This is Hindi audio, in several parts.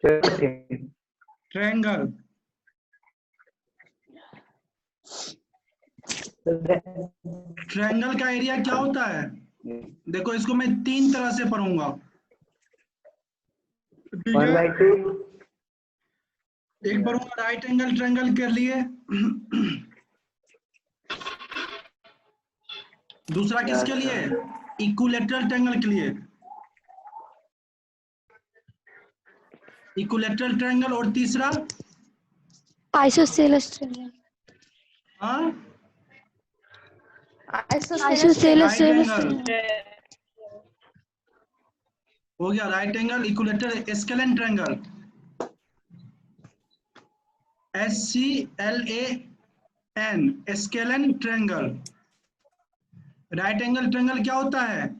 ट्रायंगल। ट्रायंगल का एरिया क्या होता है? देखो इसको मैं 3 तरह से पढ़ूंगा, ठीक है? एक पढ़ूंगा राइट एंगल ट्रायंगल के लिए, दूसरा किसके लिए? इक्विलैटरल ट्रायंगल के लिए, इक्विलैटरल ट्रायंगल, और तीसरा आइसोसेलेस ट्रायंगल। हाँ आइसोसेलेस राइट एंगल ट्रायंगल हो गया, right angle equilateral scalene triangle, SCLAN scalene triangle. Right angle triangle क्या होता है?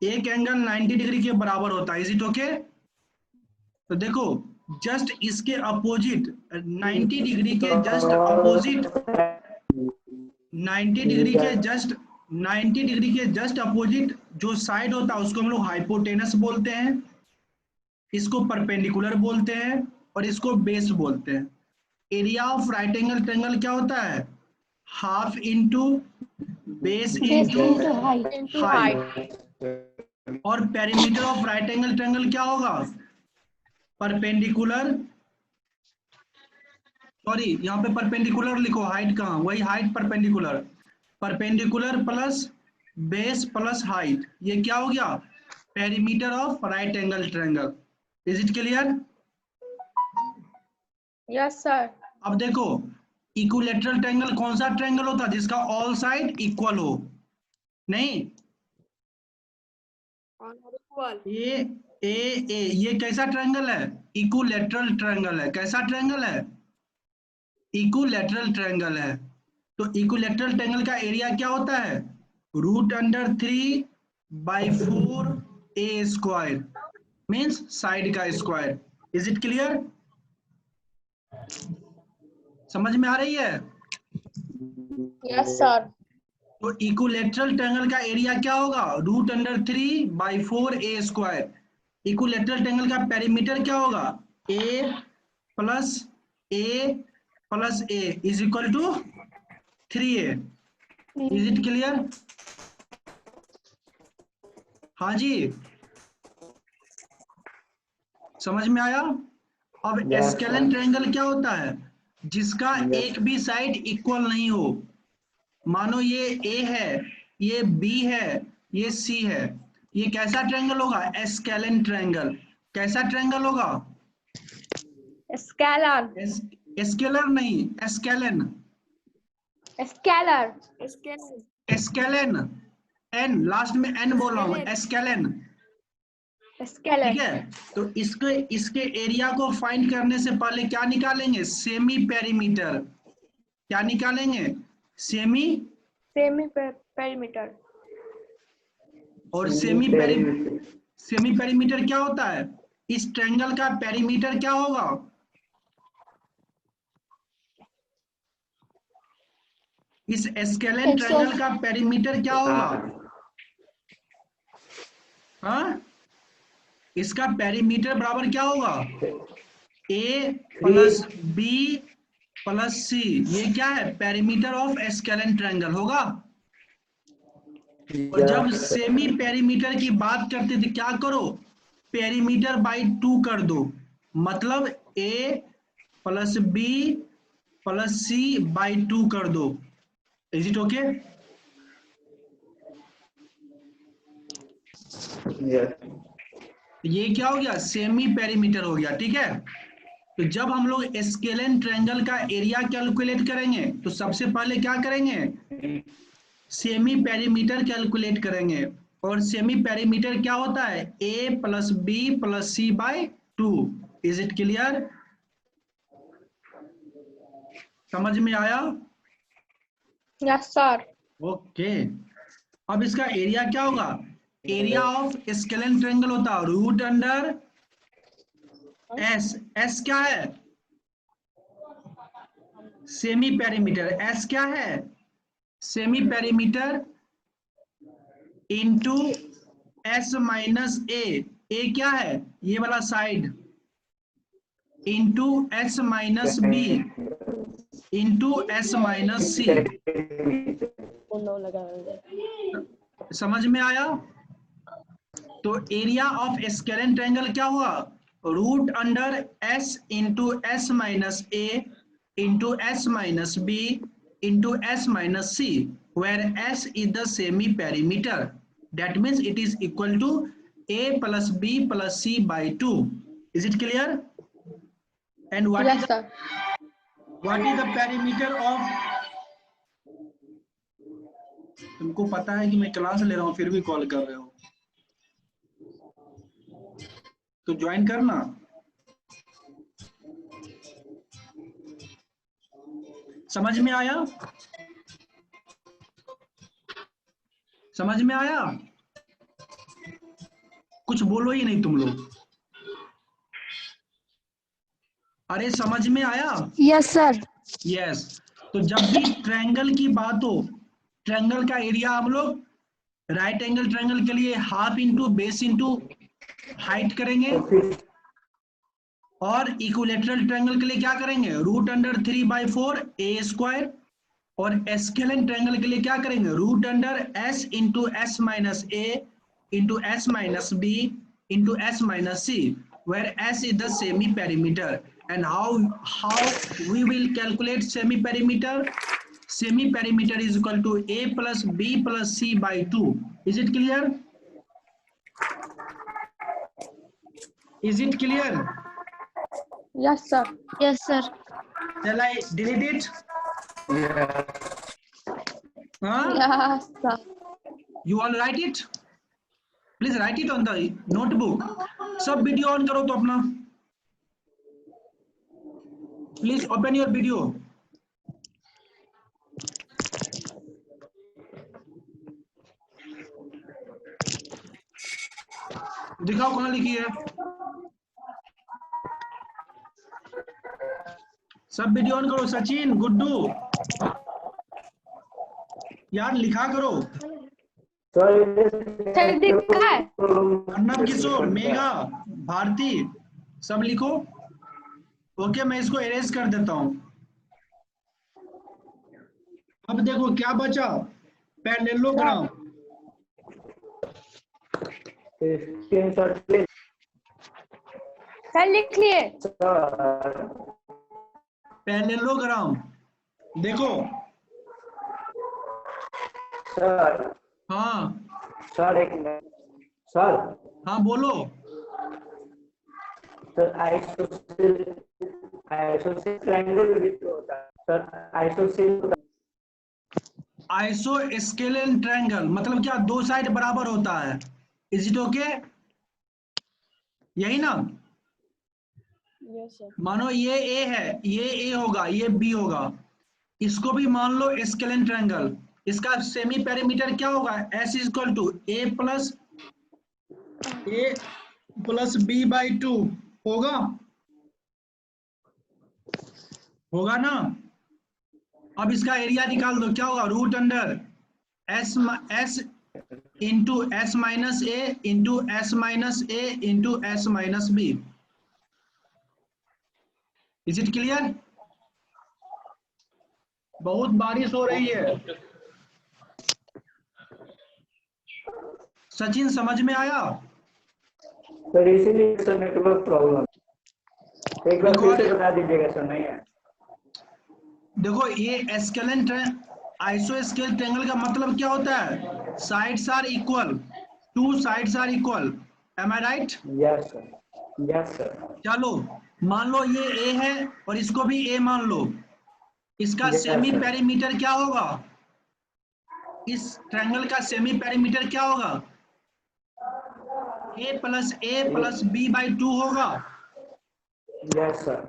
एक एंगल 90 डिग्री के बराबर होता है, इज इट ओके? तो देखो जस्ट इसके अपोजिट 90 डिग्री के जस्ट अपोजिट 90 डिग्री के जस्ट अपोजिट जो साइड होता है उसको हम लोग हाइपोटेनस बोलते हैं, इसको परपेंडिकुलर बोलते हैं, और इसको बेस बोलते हैं। Area of right angle triangle क्या होता है? Half into base into height. और perimeter of right angle triangle क्या होगा? परपेंडिकुलर, सॉरी यहाँ पे परपेंडिकुलर लिखो, हाइट कहाँ, वही height perpendicular, perpendicular plus base plus height, ये क्या हो गया? Perimeter of right angle triangle. Is it clear? Yes sir. अब देखो इक्विलैटरल ट्रायंगल कौन सा ट्रायंगल होता है? जिसका ऑल साइड इक्वल हो, नहीं ए ये कैसा ट्रायंगल है? इक्विलैटरल ट्रायंगल है। कैसा ट्रायंगल है? इक्विलैटरल ट्रायंगल है। तो इक्विलैटरल ट्रायंगल का एरिया क्या होता है? √3/4 a स्क्वायर, मीन्स साइड का स्क्वायर। Is it clear? समझ में आ रही है? Yes sir. तो इक्विलैटरल ट्रायंगल का एरिया क्या होगा? √3/4 a स्क्वायर। इक्विलैटरल ट्रायंगल का पेरीमीटर क्या होगा? a plus a is equal to 3a। Is it clear? हाँ जी, समझ में आया? अब स्केलेन ट्रायंगल क्या होता है? जिसका एक भी साइड इक्वल नहीं हो। मानो ये A है, ये B है, ये C है, ये कैसा ट्रायंगल होगा? Scalene triangle. कैसा ट्रायंगल होगा? स्केलर। स्केलर नहीं, scalene. Scalar. Scalene, N last में N बोल रहा हूँ, स्केलेन, ठीक है? तो इसके एरिया को फाइंड करने से पहले क्या निकालेंगे? Semi perimeter. क्या निकालेंगे? Semi perimeter. और सेमी पेरीमीटर क्या होता है? इस ट्रायंगल का पेरीमीटर क्या होगा? इस स्केलेन ट्रायंगल का पेरीमीटर क्या होगा? हाँ, इसका पेरीमीटर बराबर क्या होगा? A plus B plus C। ये क्या है? पेरीमीटर ऑफ स्केलेन ट्रायंगल होगा। और जब सेमी पेरीमीटर की बात करते थे क्या करो? पेरीमीटर बाई 2 कर दो, मतलब A plus B plus C by 2 कर दो। Is it okay? ये क्या हो गया? सेमी पेरीमीटर हो गया, ठीक है? तो जब हम लोग स्केलेन ट्रायंगल का एरिया कैलकुलेट करेंगे तो सबसे पहले क्या करेंगे? सेमी पेरीमीटर कैलकुलेट करेंगे। और सेमी पेरीमीटर क्या होता है? A plus B plus C by 2। Is it clear? समझ में आया? Yes sir. ओके। अब इसका एरिया क्या होगा? एरिया ऑफ स्केलेन ट्रायंगल होता है √S। S क्या है? Semi perimeter. S क्या है? Semi perimeter into S minus A A क्या है, ये वाला side, into S minus B into S minus C. समझ में आया? तो एरिया ऑफ स्केलेन ट्रायंगल क्या हुआ, root under S into S minus A into S minus B into S minus C, where s is the semi perimeter, that means it is equal to a plus b plus c by 2. Is it clear? And what Yes, sir. is the perimeter of, तुमको पता है कि मैं क्लास ले रहा हूँ फिर भी कॉल कर रहे हो, तो ज्वाइन करना। समझ में आया? समझ में आया? कुछ बोलो ही नहीं तुम लोग। अरे समझ में आया? Yes, sir. यस। तो जब भी ट्रायंगल की बात हो, ट्रायंगल का एरिया हम लोग राइट एंगल ट्रायंगल के लिए half into base into height करेंगे, और इक्विलैटरल ट्रायंगल के लिए क्या करेंगे, रूट अंडर 3/4 ए स्क्वायर, और स्केलेन ट्रायंगल के लिए क्या करेंगे, root under S into S minus A into S minus B into S minus C, where s is the semi perimeter. And how we will calculate semi perimeter? Semi perimeter is equal to a plus b plus c by 2. Is it clear? Is it clear? Yes, sir. Yes, sir. Shall I delete it? Huh? Yes, sir. You all write it? Please write it on the notebook. सब वीडियो ऑन करो तो अपना, प्लीज ओपन योर वीडियो। दिखाओ कहाँ लिखी है, सब वीडियो ऑन करो। सचिन, गुड्डू, यार लिखा करो। सर दिखा है। अर्नब, किशोर, मेघा, भारती, सब लिखो। ओके, मैं इसको इरेज कर देता हूं। अब देखो क्या बचा, पैरेललोग्राम। सर लिख लिए। पैरेललोग्राम देखो। सर, हाँ सर एक मिनट सर। हाँ बोलो। सर आइसोसेल ट्रायंगल भी तो होता है सर, आइसोसेल। आइसोस्केलेन ट्रायंगल मतलब क्या, दो साइड बराबर होता है। Is it okay? यही ना? Yes, sir. मानो ये ए है, ये ए होगा, ये बी होगा, इसको भी मान लो स्केलेन ट्रायंगल। इसका सेमी पेरीमीटर क्या होगा, S is equal to A plus B by 2 होगा, होगा ना? अब इसका एरिया निकाल दो, क्या होगा, root under S into S minus A into S minus A into S minus B. Is it clear? बहुत बारिश हो रही है। सचिन समझ में आया? सर इसीलिए सर नेटवर्क प्रॉब्लम, एक बार फिर से बता दीजिएगा सर। नहीं है देखो, ये स्केलेन आइसोस्केल ट्रायंगल का मतलब क्या होता है, sides are equal, two sides are equal. Am I right? Yes sir, yes sir. चलो मान लो ये ए है और इसको भी ए मान लो, इसका Yes, सेमी sir. पेरीमीटर क्या होगा, इस ट्रायंगल का सेमी पेरीमीटर क्या होगा, ए प्लस बी बाई 2 होगा। Yes sir.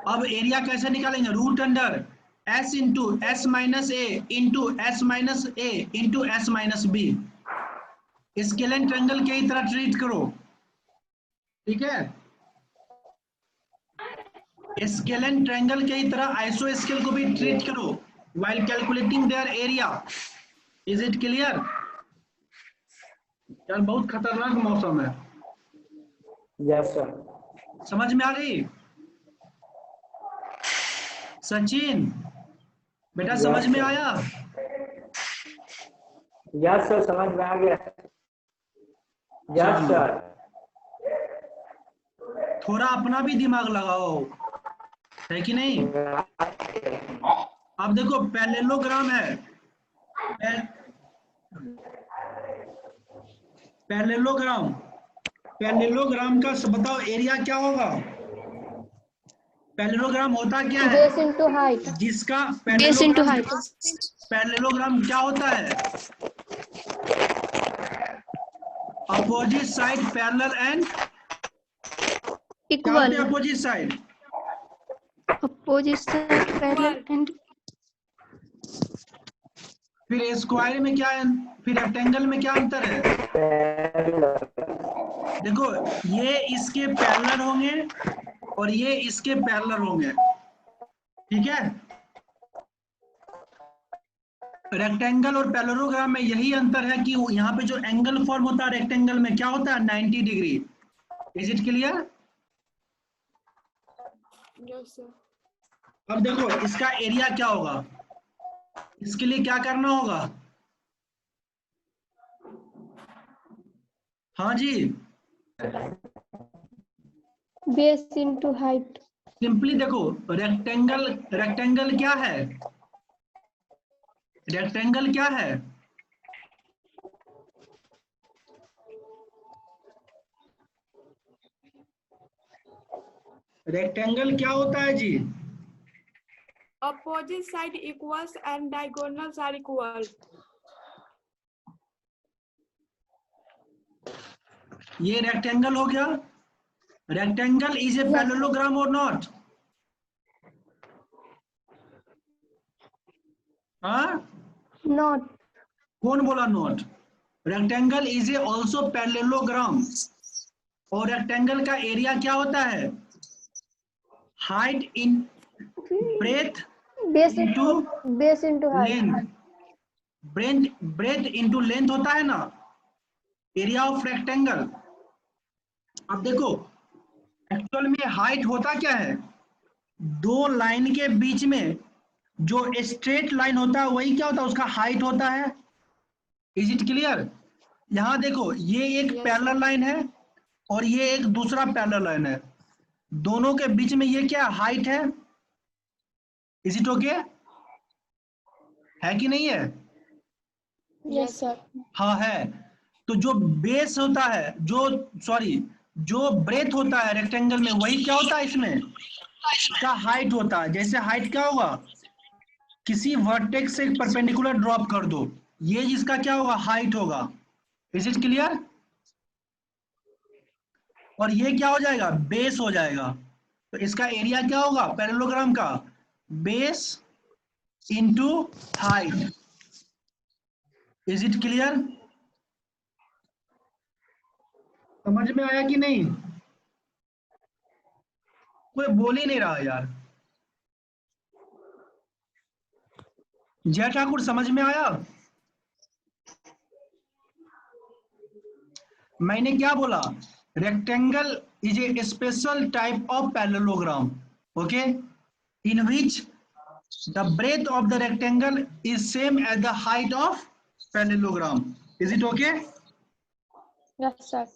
अब एरिया कैसे निकालेंगे, root under S into S minus A into S minus A into S minus B. Scalene triangle की तरह ट्रीट करो, ठीक है? स्केलेन ट्रायंगल की तरह आइसोस्केल को भी ट्रीट करो while calculating their area. Is it clear? यार बहुत खतरनाक मौसम है। Yes sir. समझ में आ गई? सचिन बेटा समझ में आया? यस सर, समझ में आ गया। यस चलो सर। थोड़ा अपना भी दिमाग लगाओ, है कि नहीं? अब देखो पैरेललोग्राम है, पैरेललोग्राम, पैरेललोग्राम का बताओ एरिया क्या होगा? पैरेललोग्राम होता क्या है? Base into height. जिसका base into parallelogram, height. Parallelogram क्या होता है? अपोजिट साइड पैरेलल एंड क्या होते इक्वल। हैं opposite side? Opposite side parallel and फिर स्क्वायर में क्या है? फिर रेक्टेंगल में क्या अंतर है? देखो ये इसके पैरेलल होंगे और ये इसके पैरेलल होंगे, ठीक है? रेक्टेंगल और पैरेललोग्राम में यही अंतर है कि यहाँ पे जो एंगल फॉर्म होता है रेक्टेंगल में क्या होता है? 90 degree. Is it clear? Yes sir. अब देखो इसका एरिया क्या होगा? इसके लिए क्या करना होगा? हाँ जी, बेस इनटू हाइट। सिंपली देखो रेक्टेंगल, रेक्टेंगल क्या है? रेक्टेंगल क्या है? रेक्टेंगल क्या होता है जी? Opposite side equals and diagonals are equal. ये रेक्टेंगल हो गया। रेक्टेंगल इज ए पैरेललोग्राम और नॉट? हाँ, नॉट। कौन बोला not? Rectangle is a also parallelogram. और रेक्टेंगल का एरिया क्या होता है? Height in breadth base into into height. Length, breadth into length होता है ना एरिया ऑफ रेक्टेंगल। अब देखो एक्चुअल में हाइट होता क्या है? दो लाइन के बीच में जो स्ट्रेट लाइन होता है वही क्या होता है? उसका हाइट होता है। Is it clear? यहां देखो ये एक पैरेलल लाइन है और ये एक दूसरा पैरेलल लाइन है, दोनों के बीच में ये क्या हाइट है? Is it okay? है कि नहीं है? Yes sir. हाँ है। तो जो बेस होता है, जो सॉरी जो ब्रेथ होता है रेक्टेंगल में वही क्या होता है? इसमें इसका हाइट होता है। जैसे हाइट क्या होगा? किसी वर्टेक्स से परपेंडिकुलर ड्रॉप कर दो, ये इसका क्या होगा? हाइट होगा। Is it clear? और ये क्या हो जाएगा? बेस हो जाएगा। तो इसका एरिया क्या होगा पैरेललोग्राम का? Base into height. Is it clear? समझ में आया कि नहीं? कोई बोल ही नहीं रहा यार। जय ठाकुर समझ में आया? मैंने क्या बोला? Rectangle is a special type of parallelogram, okay, in which the breadth of the rectangle is same as the height of parallelogram. Is it okay? Yes sir.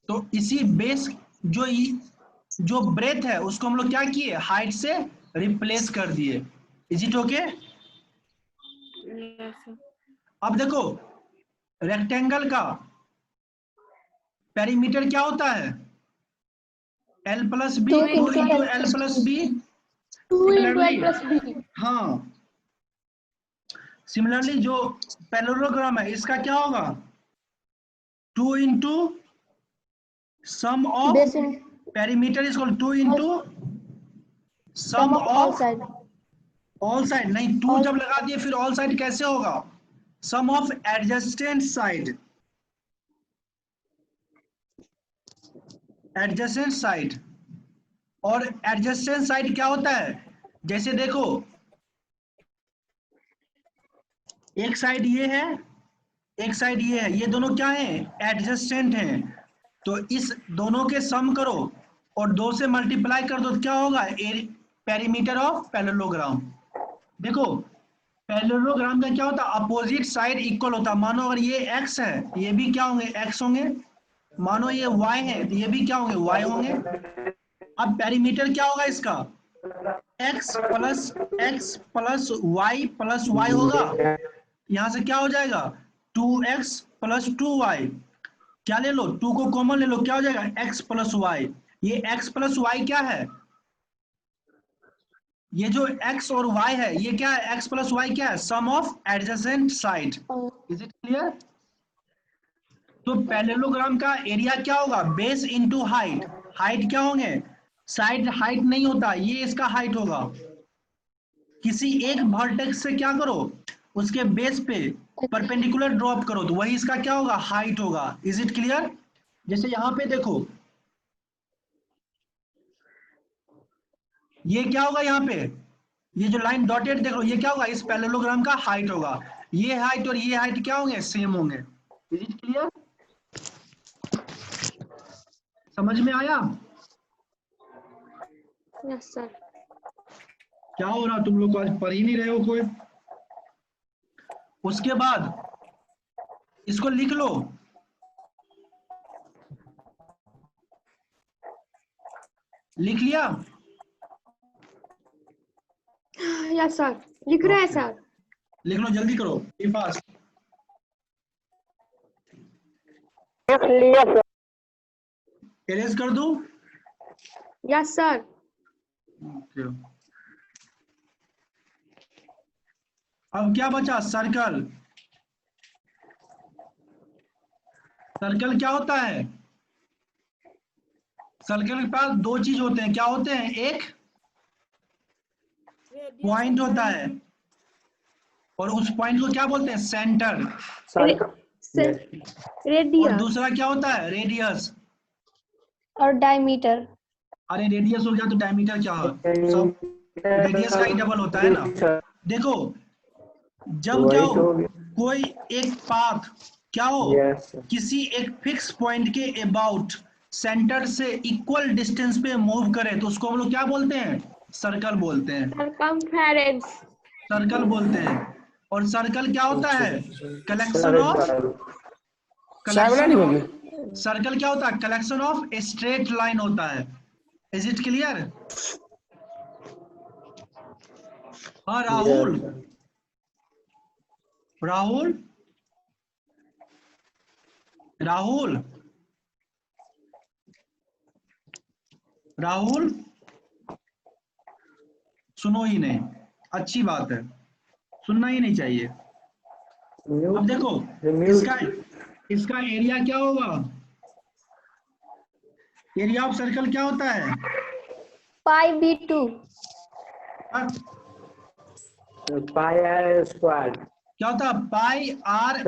तो इसी बेस जो ब्रेथ है उसको हम लोग क्या किए? हाइट से रिप्लेस कर दिए। Is it okay? Yes, sir. अब देखो रेक्टेंगल का पेरीमीटर क्या होता है? L plus B, 2 two into into L L plus B. 2 into L plus B। हाँ, सिमिलरली जो पैरेललोग्राम है इसका क्या होगा? 2 into sum of base in perimeter is equal 2 into sum sum of all of side. All side. नहीं, 2 All- जब लगा दिए फिर ऑल साइड कैसे होगा? Sum of adjacent side, adjacent side. और एडजेसेंट साइड क्या होता है? जैसे देखो एक साइड ये है, एक साइड ये है, ये दोनों क्या है? एडजेसेंट हैं। तो इस दोनों के सम करो और 2 से मल्टीप्लाई कर दो तो क्या होगा, पेरीमीटर ऑफ पैरेललोग्राम। देखो पैरेललोग्राम का क्या होता है, अपोजिट साइड इक्वल होता है। मानो अगर ये x है, ये भी क्या होंगे, x होंगे। मानो ये y है तो ये भी क्या होंगे, y होंगे। अब पेरीमीटर क्या होगा इसका, x प्लस y होगा। यहां से क्या हो जाएगा, 2x प्लस 2y। क्या ले लो, 2 को कॉमन ले लो, क्या हो जाएगा, x प्लस वाई। ये x प्लस वाई क्या है, ये जो x और y है ये क्या है, x प्लस वाई क्या है, sum of adjacent side. Is it clear. तो पैरेललोग्राम का एरिया क्या होगा, बेस इनटू हाइट। हाइट क्या होंगे, साइड हाइट नहीं होता, ये इसका हाइट होगा। किसी एक वर्टेक्स से क्या करो, उसके बेस पे परपेंडिकुलर ड्रॉप करो तो वही इसका क्या होगा, हाइट होगा। Is it clear. जैसे यहां पे देखो ये क्या होगा, यहाँ पे ये जो लाइन डॉटेड देख लो ये क्या होगा, इस पैरेललोग्राम का हाइट होगा। ये हाइट और ये हाइट क्या होंगे, सेम होंगे। इज इट क्लियर, समझ में आया। Yes sir. क्या हो रहा, तुम लोग आज पढ़ ही नहीं रहे हो कोई। उसके बाद इसको लिख लो, लिख लिया, यस सर, लिख रहे हैं सर। लिख लो, जल्दी करो, बी फास्ट। इरेज कर दूं। Yes sir. ओके। अब क्या बचा, सर्कल। सर्कल क्या होता है, सर्कल के पास 2 चीज होते हैं, क्या होते हैं, एक पॉइंट होता है और उस पॉइंट को क्या बोलते हैं, सेंटर। और रेडियस दूसरा क्या होता है, रेडियस। और डायमीटर। अरे रेडियस हो गया तो डायमीटर क्या है, सब रेडियस का ही डबल होता है ना। देखो जब क्या हो, कोई एक पाथ क्या हो, किसी एक फिक्स पॉइंट के अबाउट सेंटर से इक्वल डिस्टेंस पे मूव करे तो उसको हम लोग क्या बोलते हैं, सर्कल बोलते हैं, सरकमफेरेंस। सर्कल बोलते हैं। और सर्कल क्या होता है, कलेक्शन ऑफ सर्कल क्या होता है, कलेक्शन ऑफ स्ट्रेट लाइन होता है। Is it clear. हाँ राहुल, राहुल राहुल राहुल सुनो ही नहीं, अच्छी बात है, सुनना ही नहीं चाहिए। अब देखो इसका एरिया क्या होगा, एरिया ऑफ सर्कल क्या होता है, पाई b2। Pi are square. क्या होता है, पाई आर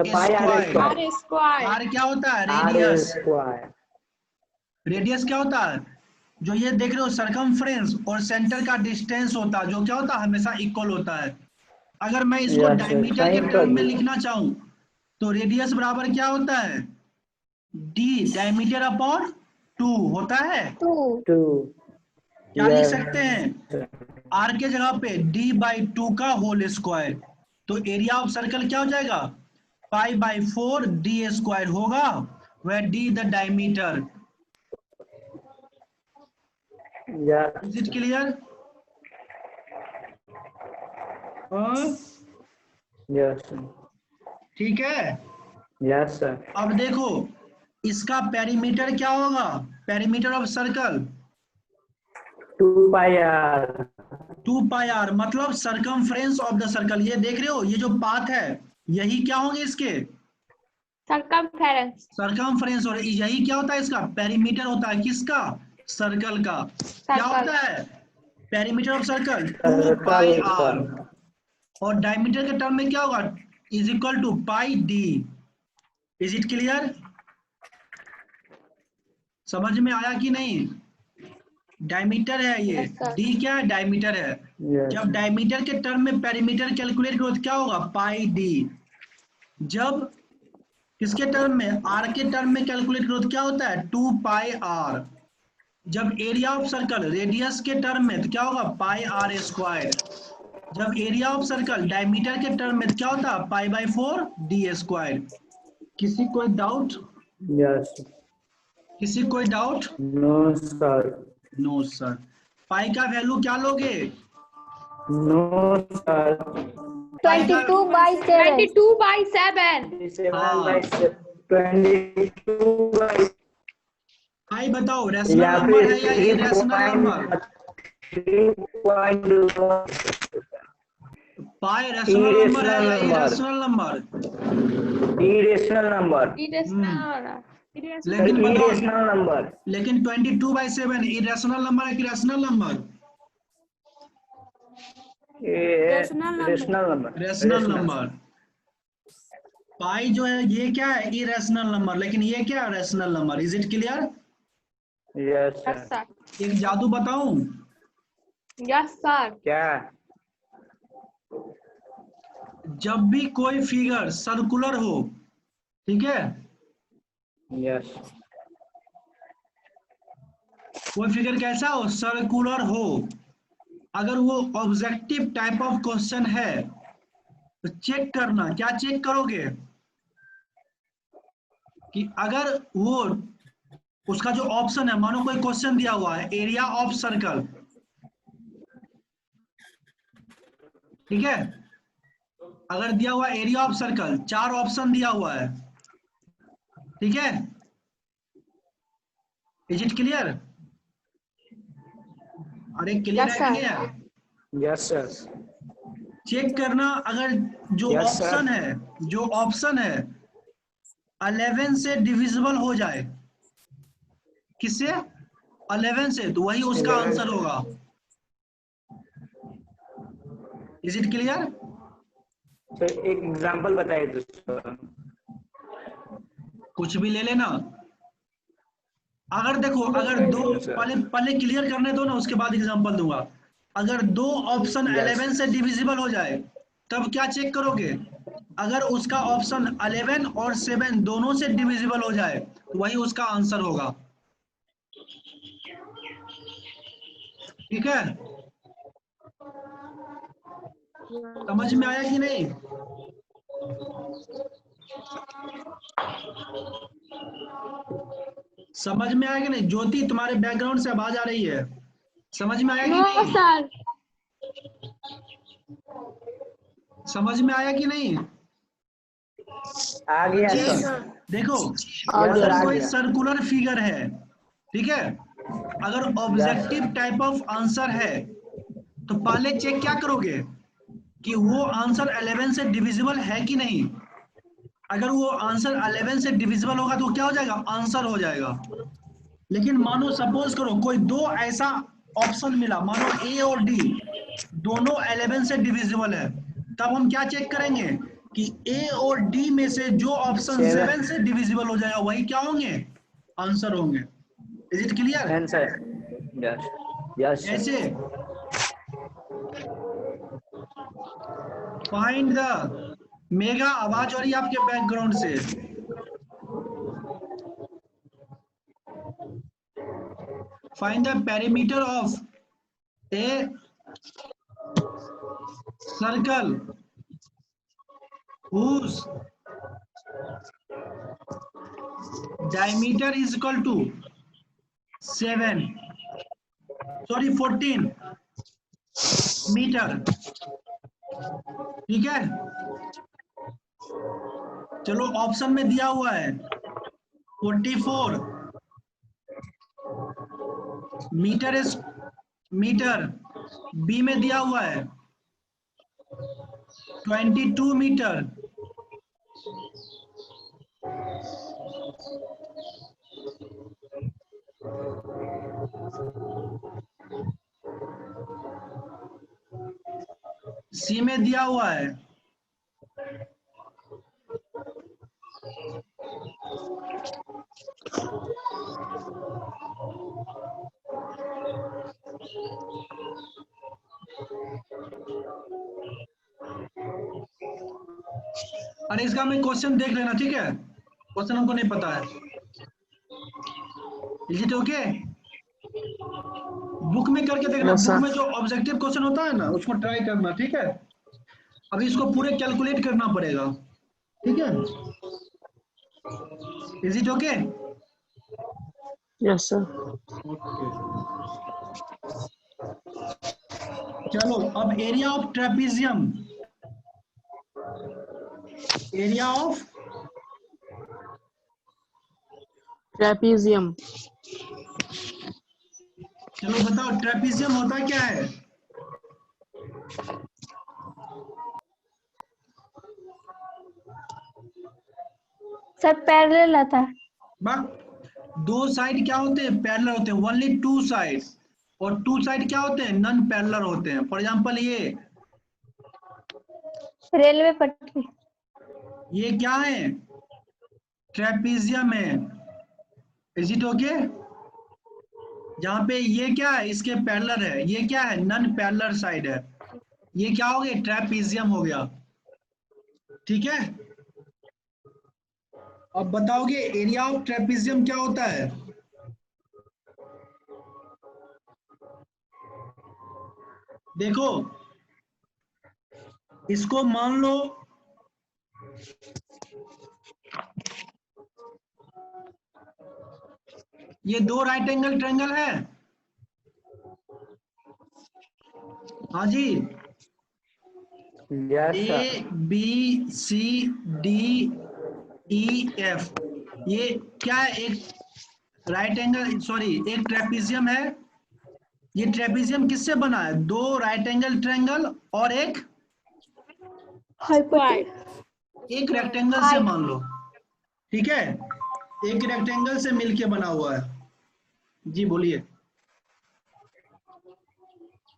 स्क्वायर। आर क्या होता है, रेडियस। रेडियस क्या होता है, जो ये देख रहे हो सरकमफ्रेंस और सेंटर का डिस्टेंस होता है, जो क्या होता है, हमेशा इक्वल होता है। अगर मैं इसको डायमीटर के टर्म में लिखना चाहूं तो रेडियस बराबर क्या होता है, डी डायमीटर अपॉन 2 होता है। क्या लिख सकते हैं, आर के जगह पे d/2 का होल स्क्वायर। तो एरिया ऑफ सर्कल क्या हो जाएगा, π/4 d स्क्वायर होगा, वह d the diameter. Is it clear. ठीक है। Yes sir. अब देखो इसका पेरीमीटर क्या होगा, perimeter of circle 2 pi R. 2 pi R मतलब सरकमफ्रेंस ऑफ द सर्कल। ये देख रहे हो ये जो पाथ है यही क्या होंगे इसके, सरकमफेरेंस। सरकमफ्रेंस, और यही क्या होता है इसका पेरीमीटर होता है, किसका, सर्कल का। क्या होता है perimeter of circle 2 pi R, और डायमीटर के टर्म में क्या होगा, is equal to pi D. Is it clear, समझ में आया कि नहीं। डायमीटर है ये, डी क्या है, डायमीटर है। जब डायमीटर के टर्म में पेरीमीटर कैलकुलेट करो तो क्या होगा, पाई डी। जब किसके टर्म में? आर के टर्म में कैलकुलेट करो तो क्या होता है 2 पाई आर। जब एरिया ऑफ सर्कल रेडियस के टर्म में तो क्या होगा पाई आर स्क्वायर। जब एरिया ऑफ सर्कल डायमीटर के टर्म में तो क्या होता है पाई बाई 4 डी स्क्वायर। किसी कोई डाउट? यस। किसी कोई doubt? No sir. No sir. Pi का वैल्यू क्या लोगे? No sir. पाई का 22 by 7. 22 by 7. 22 by पाई बताओ रैशनल या नंबर फिर है या इरेशनल नंबर? 3.2 पाई रैशनल नंबर है या Irrational irrational number? irrational number. लेकिन बताओ, irrational number. लेकिन 22 by 7 इरेशनल नंबर है कि rational number? Rational number. Rational number. Pi जो है ये क्या है इरेशनल नंबर, लेकिन ये क्या है rational number. Is it clear? Yes sir. Yes, sir. एक जादू बताऊं? Yes, sir. क्या? जब भी कोई फिगर सर्कुलर हो, ठीक है, Yes. कोई फिगर कैसा हो सर्कुलर हो, अगर वो ऑब्जेक्टिव टाइप ऑफ क्वेश्चन है तो चेक करना, क्या चेक करोगे कि अगर वो उसका जो ऑप्शन है, मानो कोई क्वेश्चन दिया हुआ है एरिया ऑफ सर्कल, ठीक है, अगर दिया हुआ एरिया ऑफ सर्कल 4 ऑप्शन दिया हुआ है, ठीक है, इज इट क्लियर? अरे क्लियर Yes, है कि sir. नहीं है? Yes sir. चेक करना अगर जो Yes, sir. ऑप्शन है, जो ऑप्शन है 11 से डिविजिबल हो जाए, किससे? 11 से, तो वही उसका 11 आंसर होगा। Is it clear? तो एक एग्जांपल बताइए दोस्तों। कुछ भी ले लेना। अगर देखो, अगर दो, पहले क्लियर करने दो ना, उसके बाद एग्जांपल दूंगा। अगर दो ऑप्शन Yes. 11 से डिविजिबल हो जाए तब क्या चेक करोगे? अगर उसका ऑप्शन 11 और 7 दोनों से डिविजिबल हो जाए तो वही उसका आंसर होगा। ठीक है, समझ में आया कि नहीं? समझ में आया कि नहीं? ज्योति तुम्हारे बैकग्राउंड से आवाज आ रही है, समझ में आया कि No, नहीं? sir. समझ में आया कि नहीं? आ गया जी, सर। देखो आ गया, अगर आ कोई गया। सर्कुलर फिगर है, ठीक है, अगर ऑब्जेक्टिव टाइप ऑफ आंसर है तो पहले चेक क्या करोगे कि वो आंसर 11 से डिविजिबल है कि नहीं। अगर वो आंसर 11 से डिविजिबल होगा तो क्या हो जाएगा? आंसर हो जाएगा। लेकिन मानो सपोज करो कोई दो ऐसा ऑप्शन मिला, मानो ए और डी दोनों 11 से डिविजिबल है, तब हम क्या चेक करेंगे कि ए और डी में से जो ऑप्शन 7 से डिविजिबल हो जाएगा वही क्या होंगे? आंसर होंगे। Is it clear? Answer. Yes yes sir. ऐसे फाइंड द मेगा, आवाज आ रही है आपके बैकग्राउंड से। Find the perimeter of a circle whose diameter is equal to 14 metre. ठीक है, चलो ऑप्शन में दिया हुआ है 44 मीटर, बी में दिया हुआ है 22 मीटर, सी में दिया हुआ है अरे इसका मैं क्वेश्चन देख लेना, ठीक है। क्वेश्चन हमको नहीं पता है। Is it okay? बुक में करके देखना, Yes, sir. बुक में जो ऑब्जेक्टिव क्वेश्चन होता है ना उसको ट्राई करना, ठीक है? अभी इसको पूरे कैलकुलेट करना पड़ेगा, ठीक है? Is it okay? Yes, sir. चलो अब area of trapezium, area of Trapezium. चलो बताओ ट्रेपीजियम होता क्या है? सर पैरेलल आता है। दो साइड क्या होते हैं? पैरेलल होते हैं। ओनली टू साइड, और टू साइड क्या होते हैं? नॉन पैरेलल होते हैं। फॉर एग्जांपल रेलवे पटरी। ये क्या है? ट्रेपीजियम है। Is it okay? जहां पे ये क्या है? इसके पैरेलल है। ये क्या है? नॉन पैरेलल साइड है। ये क्या हो गया? ट्रेपीजियम हो गया, ठीक है? अब बताओगे एरिया ऑफ ट्रेपीजियम क्या होता है? देखो इसको मान लो ये दो राइट एंगल ट्रायंगल है। हाँ जी, Yes, sir. A B C D E F, ये क्या है? एक राइट एंगल, सॉरी एक ट्रेपीजियम है। ये ट्रेपीजियम किससे बना है? दो राइट एंगल ट्रायंगल और एक रेक्टेंगल से मान लो, ठीक है? एक रेक्टेंगल से मिलके बना हुआ है। जी बोलिए,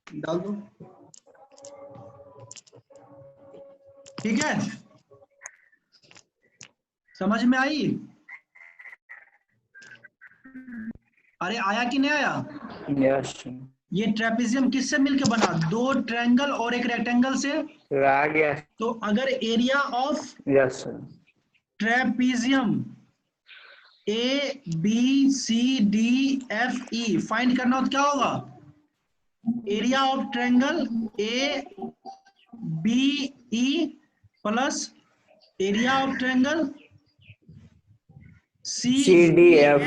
डाल दो, ठीक है? समझ में आई? अरे आया कि नहीं आया? Yes, sir. ये ट्रेपीजियम किससे मिलके बना? दो ट्रायंगल और एक रेक्टेंगल से। Right, yes. तो अगर area of Yes, sir. Trapezium A B C D F E find करना हो तो क्या होगा? Area of triangle A B E plus area of triangle C D F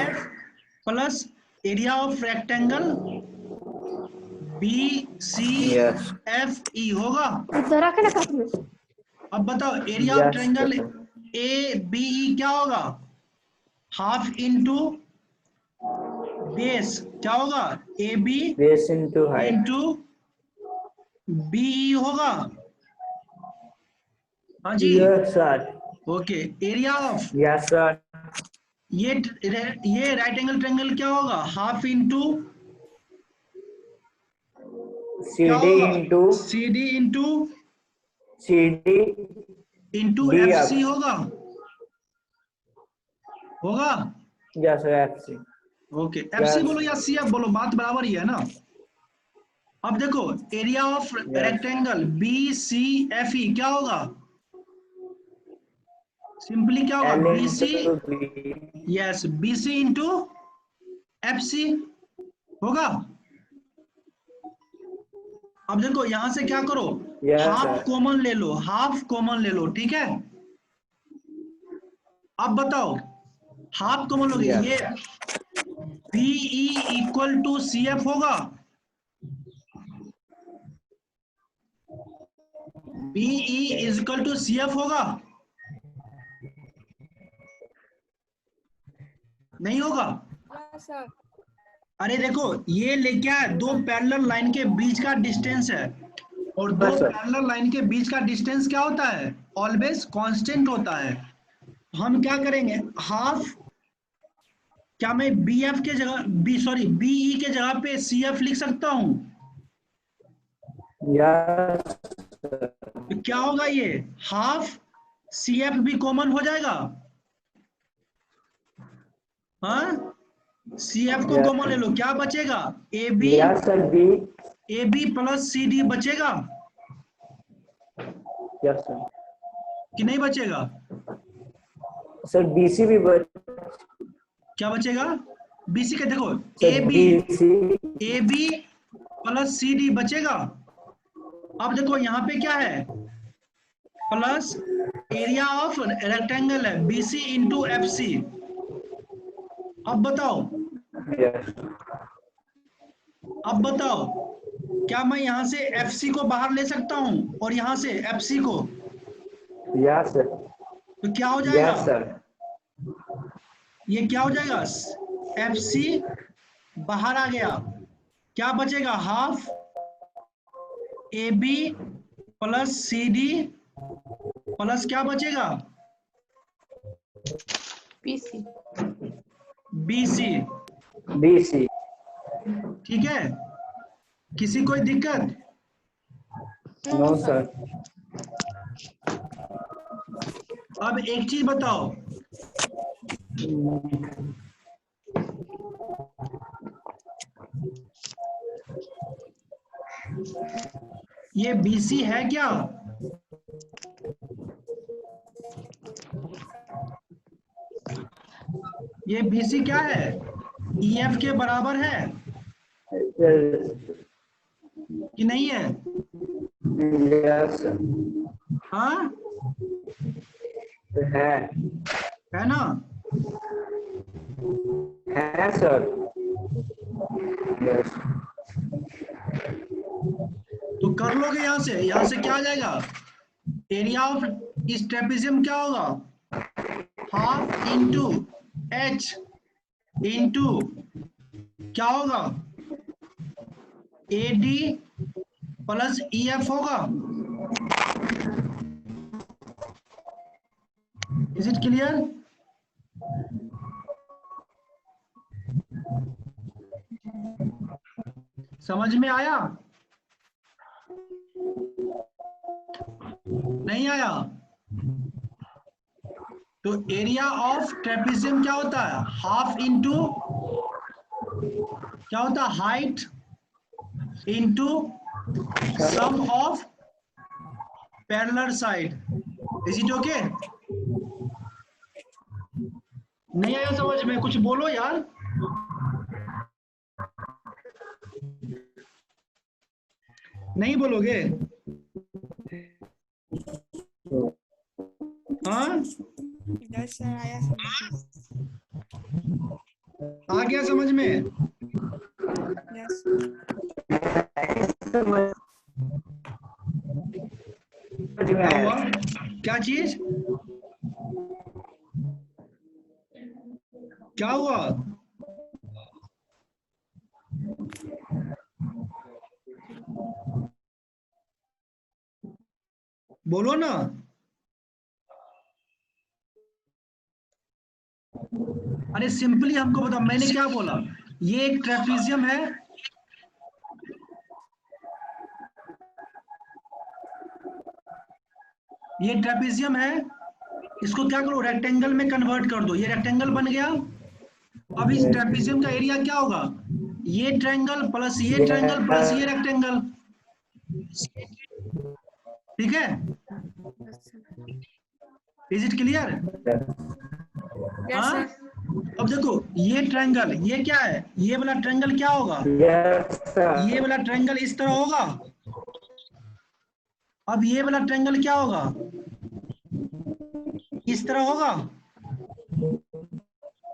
plus area of rectangle B C Yes. F E होगा। इधर रखे ना काफी। अब बताओ area of Yes, triangle sir. A B E क्या होगा? हाफ इंटू बेस क्या होगा? A B Base into height. Into B होगा। हाँ जी, Yes, sir. Okay. Area of Yes, sir. ये राइट एंगल ट्रायंगल क्या होगा? Half into CD into C D into CD into D F up. C होगा, होगा? Yes, sir. FC. Okay, F C बोलो या सी एफ बोलो, बात बराबर ही है ना। अब देखो area of rectangle B C F E क्या होगा? सिंपली क्या होगा? L B C, into B. Yes, B C into F C होगा। अब देखो यहां से क्या करो? Yes, half sir. कॉमन ले लो, हाफ कॉमन ले लो, ठीक है? अब बताओ हाफ कॉमन लोगे, Yes. ये B E equal to C F होगा। B E is equal to C F होगा, नहीं होगा? अरे देखो ये क्या है? दो पैरेलल लाइन के बीच का डिस्टेंस है, और दो Yes, sir. पैरेलल लाइन के बीच का डिस्टेंस क्या होता है? ऑलवेज कांस्टेंट होता है। हम क्या करेंगे? हाफ, क्या मैं बी एफ के जगह बीई के जगह पे सी एफ लिख सकता हूं? Yes, sir. तो क्या होगा? ये हाफ सी एफ भी कॉमन हो जाएगा। हाँ, सी एफ को Yes. कॉमन ले लो, क्या बचेगा? A B, Yes, sir. B. A B plus C D बचेगा Yes, sir. कि नहीं बचेगा? सर बीसी भी क्या बचेगा? बीसी का देखो, sir A B BC plus C D बचेगा। अब देखो यहाँ पे क्या है, प्लस एरिया ऑफ रेक्टेंगल है बीसी इंटू एफ सी। अब बताओ, क्या मैं यहाँ से एफ सी को बाहर ले सकता हूँ और यहाँ से एफ सी को? यस सर, तो क्या हो जाएगा? यस सर, ये क्या हो जाएगा? एफ सी बाहर आ गया, क्या बचेगा? Half A B plus C D plus क्या बचेगा? BC. बीसी। बीसी। ठीक है, किसी कोई दिक्कत? No sir. अब एक चीज बताओ, ये बीसी है क्या? ये बीसी क्या है? ईएफ के बराबर है कि नहीं है? यस सर, हाँ है ना? है सर। यस। तो कर लोगे यहाँ से क्या आ जाएगा? एरिया ऑफ इस ट्रेपेजियम क्या होगा? हाफ इंटू एच इंटू क्या होगा? A D plus E F होगा। Is it clear? समझ में आया? नहीं आया? तो एरिया ऑफ ट्रेपेजियम क्या होता है? हाफ इंटू क्या होता है? Height into sum of parallel side. Is it okay? नहीं आया समझ में? कुछ बोलो यार। नहीं बोलोगे? हाँ आ गया समझ में? क्या हुआ? क्या चीज? क्या हुआ? बोलो ना। अरे सिंपली हमको बताओ, मैंने क्या बोला? ये एक ट्रेपेजियम है, ये ट्रेपेजियम है, इसको क्या करो? रेक्टेंगल में कन्वर्ट कर दो। ये रेक्टेंगल बन गया। अब इस ट्रेपेजियम का एरिया क्या होगा? ये ट्रायंगल प्लस ये ट्रायंगल प्लस ये रेक्टेंगल। ठीक है? Is it clear? हाँ? अब देखो ये ट्रायंगल, ये क्या है? ये वाला ट्रायंगल क्या होगा? ये वाला ट्रायंगल इस तरह होगा। अब ये वाला ट्रायंगल क्या होगा? इस तरह होगा।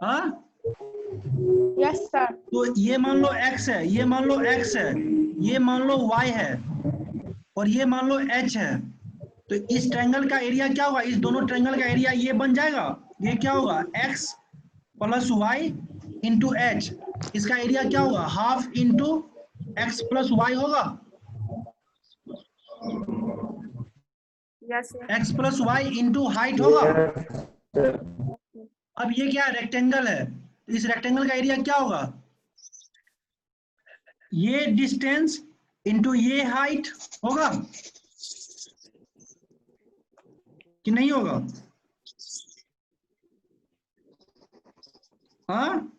हाँ? Yes, sir. तो ये मान लो x है, ये मान लो x है, ये मान लो y है और ये मान लो h है। तो इस ट्रायंगल का एरिया क्या होगा? इस दोनों ट्रायंगल का एरिया ये बन जाएगा। ये क्या होगा? x plus y into h. इसका एरिया क्या होगा? Half into x plus y होगा। Yes, sir. x plus y into height होगा। अब ये क्या है? रेक्टेंगल है। इस रेक्टेंगल का एरिया क्या होगा? ये डिस्टेंस इंटू ये हाइट होगा कि नहीं होगा? हाँ?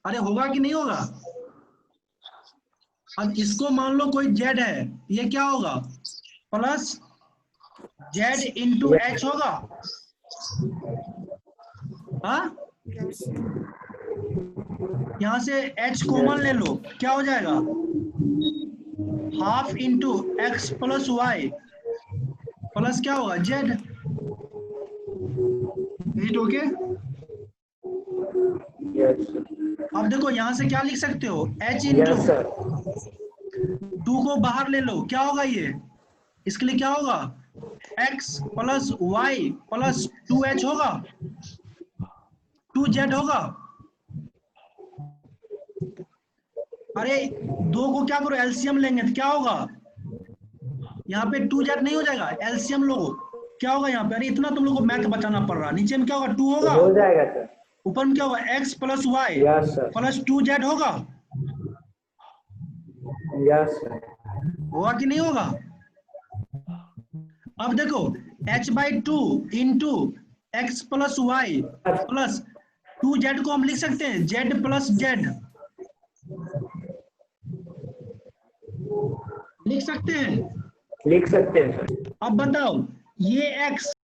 अरे होगा कि नहीं होगा? अब इसको मान लो कोई z है, ये क्या होगा? प्लस z इंटू एच होगा। हाँ, Yes. यहाँ से h कॉमन ले लो, क्या हो जाएगा? Half into x plus y plus क्या होगा z। It okay? Yes. अब देखो यहाँ से क्या लिख सकते हो, h Yes, इंटू sir. 2 को बाहर ले लो, क्या होगा ये? इसके लिए क्या होगा? x plus y plus 2h होगा, 2z होगा। अरे 2 को क्या करो, एलसीएम लेंगे तो क्या होगा? यहाँ पे 2z नहीं हो जाएगा, एलसीएम लो, क्या होगा यहाँ पे? अरे इतना तुम लोग को मैथ बचाना पड़ रहा। नीचे में क्या होगा? 2 होगा, हो जाएगा सर। ऊपर में क्या होगा? x plus y Yes, sir. Plus 2z होगा। Yes, sir. होगा कि नहीं होगा? अब देखो h/2 into x plus y plus 2z को हम लिख सकते हैं z प्लस z, लिख सकते हैं। लिख सकते हैं सर। अब बताओ ये x